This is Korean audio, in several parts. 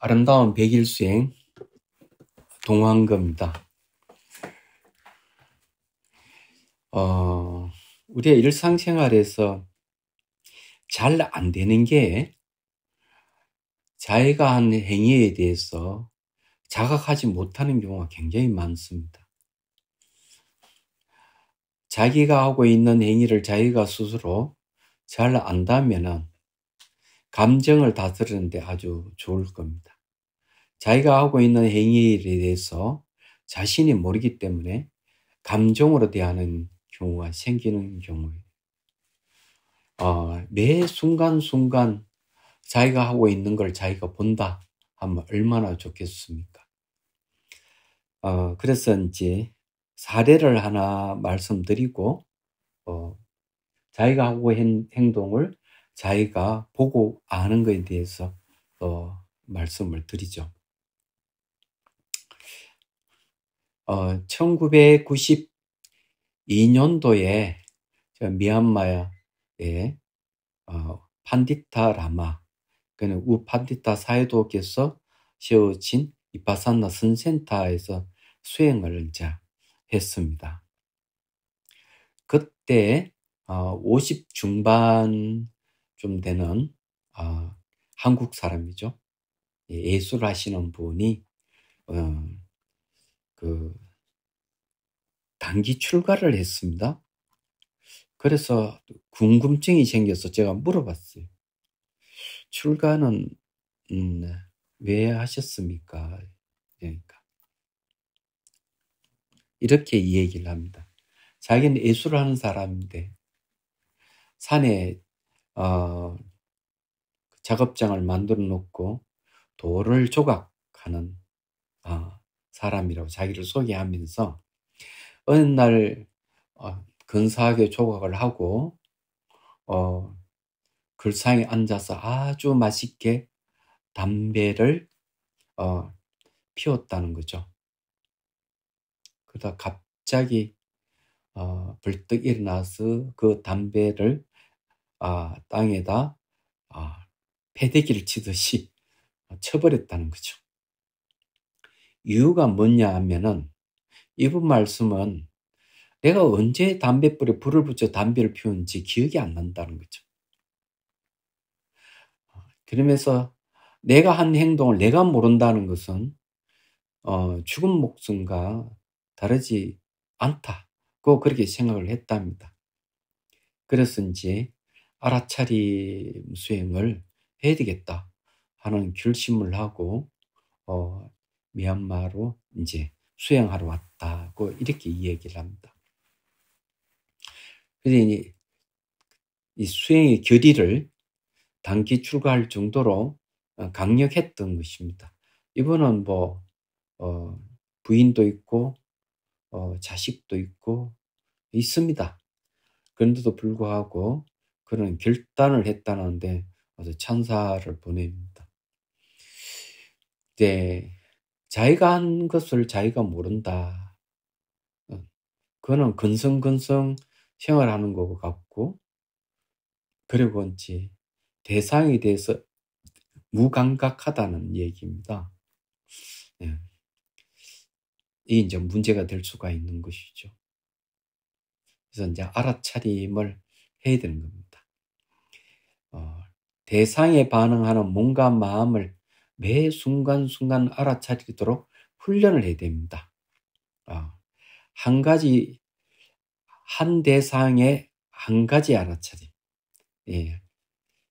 아름다운 백일 수행 동황급입니다. 우리의 일상생활에서 잘 안 되는 게 자기가 한 행위에 대해서 자각하지 못하는 경우가 굉장히 많습니다. 자기가 하고 있는 행위를 자기가 스스로 잘 안다면은 감정을 다스리는데 아주 좋을 겁니다. 자기가 하고 있는 행위에 대해서 자신이 모르기 때문에 감정으로 대하는 경우가 생기는 경우예요. 매 순간순간 자기가 하고 있는 걸 자기가 본다 하면 얼마나 좋겠습니까? 그래서 이제 사례를 하나 말씀드리고, 자기가 하고 있는 행동을 자기가 보고 아는 것에 대해서 말씀을 드리죠. 1992년도에 미얀마에 판디타 라마, 그는 우판디타 사회도께서 세워진 이파사나 선센터에서 수행을 이제 했습니다. 그때 50 중반 좀 되는 한국 사람이죠. 예술 하시는 분이 단기 출가를 했습니다. 그래서 궁금증이 생겨서 제가 물어봤어요. 출가는 왜 하셨습니까? 그러니까 이렇게 이 얘기를 합니다. 자기는 예술을 하는 사람인데 산에 작업장을 만들어 놓고 돌을 조각하는 사람이라고 자기를 소개하면서 어느 날 근사하게 조각을 하고 글상에 앉아서 아주 맛있게 담배를 피웠다는 거죠. 그러다 갑자기 벌떡 일어나서 그 담배를 땅에다 패대기를 치듯이 쳐버렸다는 거죠. 이유가 뭐냐 하면은 이분 말씀은 내가 언제 담뱃불에 불을 붙여 담배를 피웠는지 기억이 안 난다는 거죠. 그러면서 내가 한 행동을 내가 모른다는 것은 죽은 목숨과 다르지 않다고 그렇게 생각을 했답니다. 그래서 이제 알아차림 수행을 해야 되겠다 하는 결심을 하고 미얀마로 이제 수행하러 왔다고 이렇게 이야기를 합니다. 그래서 이 수행의 결의를 단기 출가할 정도로 강력했던 것입니다. 이분은 부인도 있고 자식도 있고 있습니다. 그런데도 불구하고 그런 결단을 했다는데 아주 찬사를 보냅니다. 네, 자기가 한 것을 자기가 모른다. 그거는 근성근성 생활하는 것 같고, 그리고 이제 대상에 대해서 무감각하다는 얘기입니다. 네. 이게 이제 문제가 될 수가 있는 것이죠. 그래서 이제 알아차림을 해야 되는 겁니다. 대상에 반응하는 몸과 마음을 매 순간순간 알아차리도록 훈련을 해야 됩니다. 한 대상에 한 가지 알아차림. 예.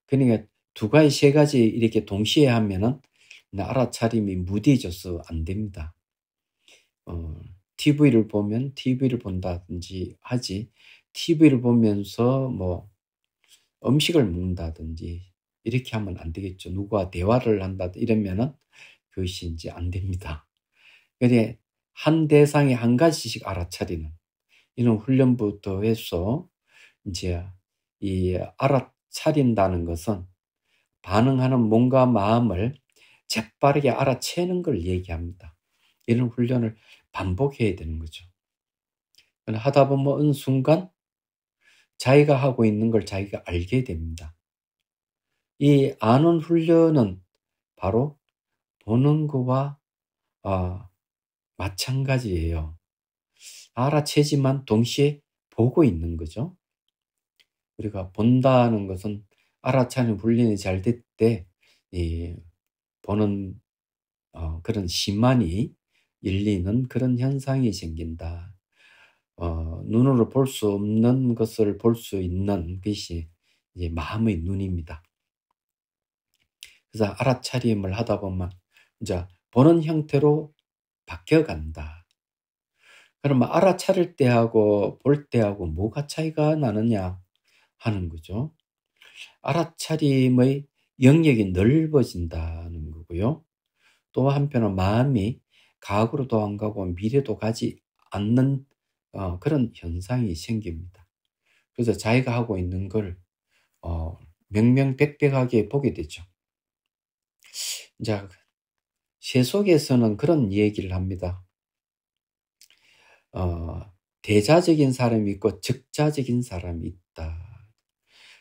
그러니까 두 가지, 세 가지 이렇게 동시에 하면은 알아차림이 무뎌져서 안 됩니다. TV를 보면 TV를 본다든지 하지, TV를 보면서 음식을 먹는다든지 이렇게 하면 안 되겠죠. 누구와 대화를 한다든지 이러면은 그것이 이제 안 됩니다. 그런데 한 대상에 한 가지씩 알아차리는 이런 훈련부터 해서 이제 이 알아차린다는 것은 반응하는 몸과 마음을 재빠르게 알아채는 걸 얘기합니다. 이런 훈련을 반복해야 되는 거죠. 하다 보면 어느 순간 자기가 하고 있는 걸 자기가 알게 됩니다. 이 아는 훈련은 바로 보는 거와 마찬가지예요. 알아채지만 동시에 보고 있는 거죠. 우리가 본다는 것은 알아차는 훈련이 잘 될 때 보는 그런 시만이 열리는 그런 현상이 생긴다. 눈으로 볼 수 없는 것을 볼 수 있는 것이 이제 마음의 눈입니다. 그래서 알아차림을 하다 보면 이제 보는 형태로 바뀌어간다. 그러면 알아차릴 때하고 볼 때하고 뭐가 차이가 나느냐 하는 거죠. 알아차림의 영역이 넓어진다는 거고요. 또 한편은 마음이 과거로도 안 가고 미래도 가지 않는 그런 현상이 생깁니다. 그래서 자기가 하고 있는 걸 명명백백하게 보게 되죠. 자, 세속에서는 그런 얘기를 합니다. 대자적인 사람이 있고 적자적인 사람이 있다.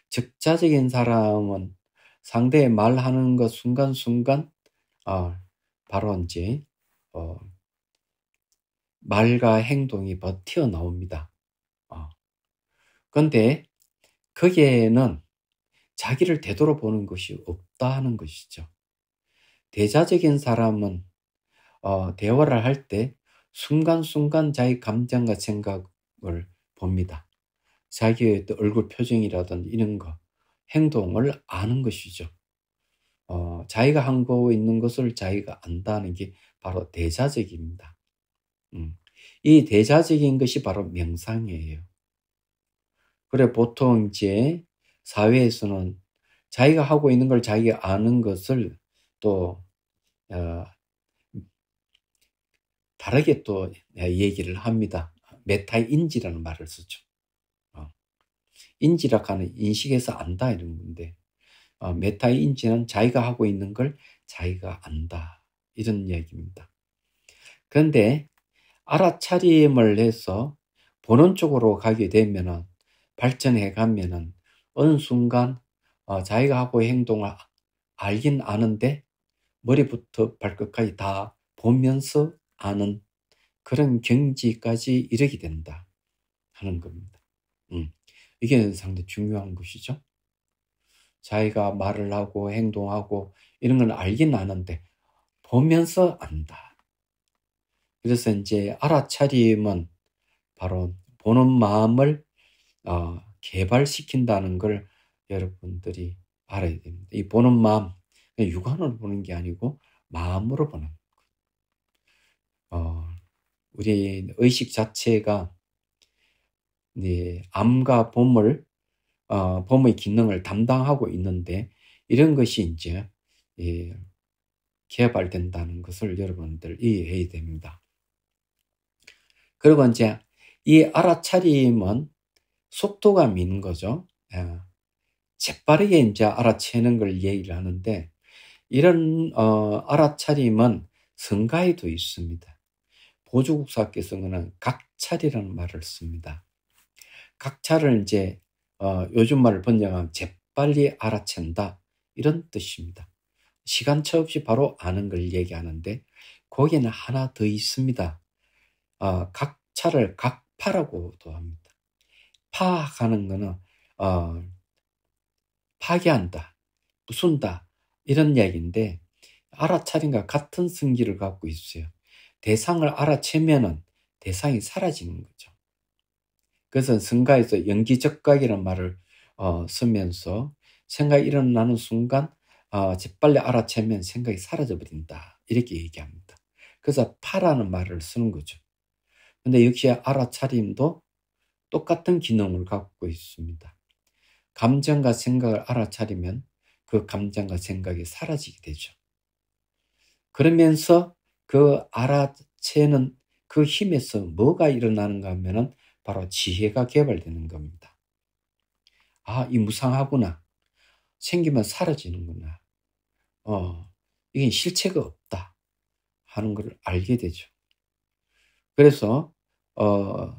적자적인 사람은 상대의 말하는 것 순간순간 바로 이제 말과 행동이 튀어나옵니다. 그런데 거기에는 자기를 되돌아보는 것이 없다 하는 것이죠. 대자적인 사람은 대화를 할 때 순간순간 자기 감정과 생각을 봅니다. 자기의 얼굴 표정이라든지 이런 거, 행동을 아는 것이죠. 자기가 하고 있는 것을 자기가 안다는 게 바로 대자적입니다. 이 대자적인 것이 바로 명상이에요. 그래 보통 이제 사회에서는 자기가 하고 있는 걸 자기가 아는 것을 또 다르게 또 얘기를 합니다. 메타인지라는 말을 쓰죠. 인지라고 하는 인식에서 안다 이런 건데 메타인지는 자기가 하고 있는 걸 자기가 안다 이런 이야기입니다. 그런데 알아차림을 해서 보는 쪽으로 가게 되면은 발전해 가면은 어느 순간 자기가 하고 행동을 알긴 아는데 머리부터 발끝까지 다 보면서 아는 그런 경지까지 이르게 된다 하는 겁니다. 이게 상당히 중요한 것이죠. 자기가 말을 하고 행동하고 이런 건 알긴 아는데 보면서 안다. 그래서 이제 알아차림은 바로 보는 마음을 개발시킨다는 걸 여러분들이 알아야 됩니다. 이 보는 마음, 육안으로 보는 게 아니고 마음으로 보는 우리 의식 자체가 암과 봄의 기능을 담당하고 있는데 이런 것이 이제 개발된다는 것을 여러분들 이해해야 됩니다. 그리고 이제 이 알아차림은 속도감이 있는 거죠. 재빠르게 이제 알아채는 걸 얘기를 하는데 이런 알아차림은 성가에도 있습니다. 보조국사께서는 각찰이라는 말을 씁니다. 각찰을 이제 요즘 말을 번역하면 재빨리 알아챈다 이런 뜻입니다. 시간차 없이 바로 아는 걸 얘기하는데 거기에는 하나 더 있습니다. 각찰을 각파라고도 합니다. 파악하는 거는 파괴한다, 부순다 이런 이야기인데 알아차림과 같은 성질을 갖고 있어요. 대상을 알아채면은 대상이 사라지는 거죠. 그래서 성가에서 연기적각이라는 말을 쓰면서 생각이 일어나는 순간 재빨리 알아채면 생각이 사라져버린다 이렇게 얘기합니다. 그래서 파라는 말을 쓰는 거죠. 근데 역시 알아차림도 똑같은 기능을 갖고 있습니다. 감정과 생각을 알아차리면 그 감정과 생각이 사라지게 되죠. 그러면서 그 알아채는 그 힘에서 뭐가 일어나는가 하면은 바로 지혜가 개발되는 겁니다. 이 무상하구나. 생기면 사라지는구나. 이게 실체가 없다 하는 걸 알게 되죠. 그래서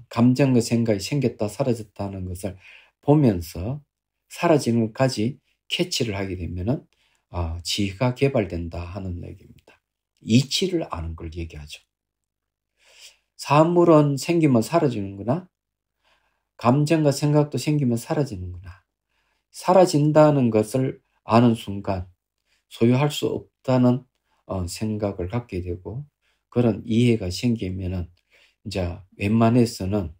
감정과 생각이 생겼다 사라졌다는 것을 보면서 사라지는 것까지 캐치를 하게 되면은 지혜가 개발된다 하는 얘기입니다. 이치를 아는 걸 얘기하죠. 사물은 생기면 사라지는구나. 감정과 생각도 생기면 사라지는구나. 사라진다는 것을 아는 순간 소유할 수 없다는 생각을 갖게 되고, 그런 이해가 생기면은 이제 웬만해서는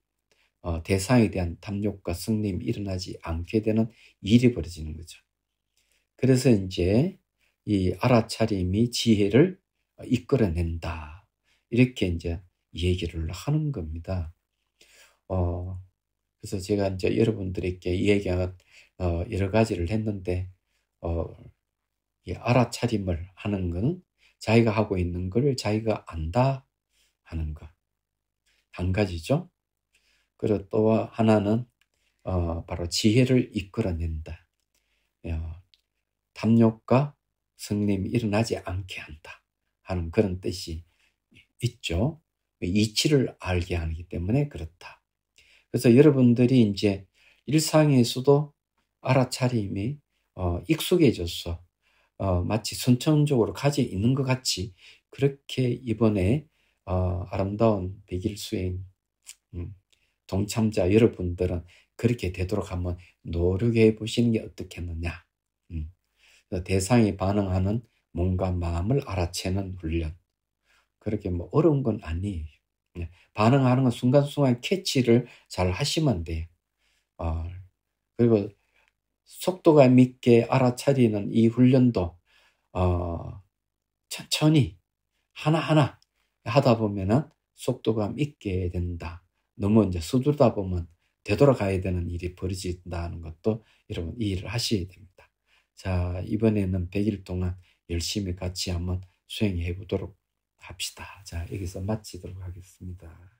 대상에 대한 탐욕과 성림이 일어나지 않게 되는 일이 벌어지는 거죠. 그래서 이제 이 알아차림이 지혜를 이끌어낸다. 이렇게 이제 얘기를 하는 겁니다. 그래서 제가 이제 여러분들에게 이 얘기가 여러 가지를 했는데, 이 알아차림을 하는 것은 자기가 하고 있는 걸 자기가 안다 하는 것. 한 가지죠. 그리고 또 하나는 바로 지혜를 이끌어낸다. 탐욕과 성림이 일어나지 않게 한다 하는 그런 뜻이 있죠. 이치를 알게 하기 때문에 그렇다. 그래서 여러분들이 이제 일상에서도 알아차림이 익숙해져서 마치 선천적으로 가지고 있는 것 같이, 그렇게 이번에 아름다운 100일 수행 동참자 여러분들은 그렇게 되도록 한번 노력해 보시는 게 어떻겠느냐. 대상이 반응하는 몸과 마음을 알아채는 훈련. 그렇게 뭐 어려운 건 아니에요. 반응하는 건 순간순간 캐치를 잘 하시면 돼요. 그리고 속도감 있게 알아차리는 이 훈련도 천천히 하나하나 하다 보면은 속도감 있게 된다. 너무 이제 서두르다 보면 되돌아가야 되는 일이 벌어진다는 것도 여러분 이해를 하셔야 됩니다. 자, 이번에는 100일 동안 열심히 같이 한번 수행해 보도록 합시다. 자, 여기서 마치도록 하겠습니다.